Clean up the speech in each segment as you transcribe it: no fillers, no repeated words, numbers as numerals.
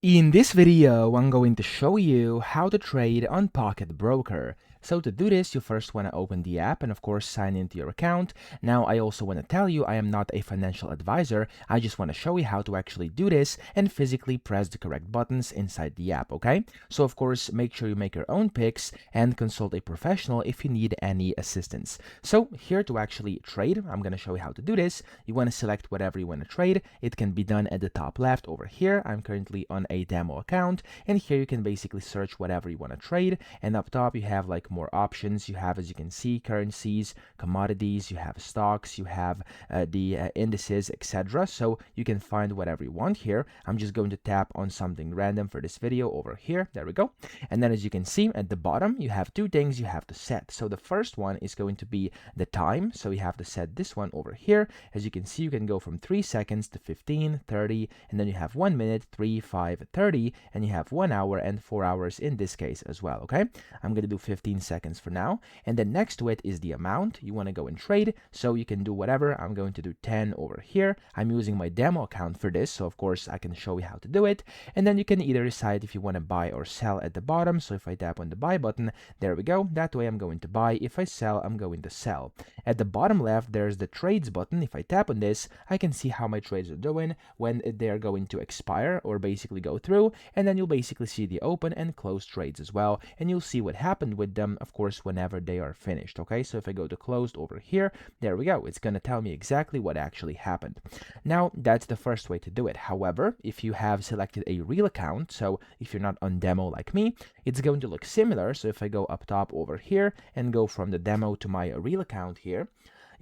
In this video, I'm going to show you how to trade on Pocket Broker. So to do this, you first want to open the app and of course sign into your account. Now I also want to tell you I am not a financial advisor. I just want to show you how to actually do this and physically press the correct buttons inside the app, okay? So of course, make sure you make your own picks and consult a professional if you need any assistance. So here to actually trade, I'm going to show you how to do this. You want to select whatever you want to trade. It can be done at the top left over here. I'm currently on a demo account, and here you can basically search whatever you want to trade, and up top you have like more options. You have, as you can see, currencies, commodities, you have stocks, you have the indices, etc. So you can find whatever you want here. I'm just going to tap on something random for this video over here. There we go. And then as you can see at the bottom, you have two things you have to set. So the first one is going to be the time. So you have to set this one over here. As you can see, you can go from 3 seconds to 15, 30, and then you have 1 minute, 3, 5, 30, and you have 1 hour and 4 hours in this case as well, okay? I'm going to do 15 seconds for now. And then next to it is the amount you want to go and trade. So you can do whatever. I'm going to do 10 over here. I'm using my demo account for this, so of course I can show you how to do it. And then you can either decide if you want to buy or sell at the bottom. So if I tap on the buy button, there we go. That way I'm going to buy. If I sell, I'm going to sell. At the bottom left, there's the trades button. If I tap on this, I can see how my trades are doing, when they're going to expire or basically go through, and then you'll basically see the open and close trades as well, and you'll see what happened with them, of course, whenever they are finished. Okay, so if I go to closed over here, there we go. It's going to tell me exactly what actually happened. Now, that's the first way to do it. However, if you have selected a real account, so if you're not on demo like me, it's going to look similar. So if I go up top over here and go from the demo to my real account here,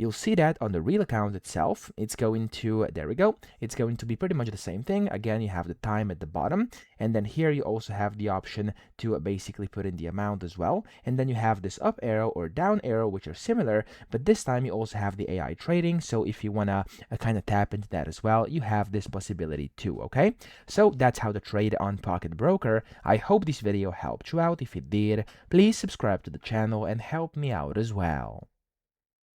you'll see that on the real account itself, it's going to, there we go, it's going to be pretty much the same thing. Again, you have the time at the bottom, and then here you also have the option to basically put in the amount as well. And then you have this up arrow or down arrow, which are similar, but this time you also have the AI trading. So if you want to kind of tap into that as well, you have this possibility too, okay? So that's how to trade on Pocket Broker. I hope this video helped you out. If it did, please subscribe to the channel and help me out as well.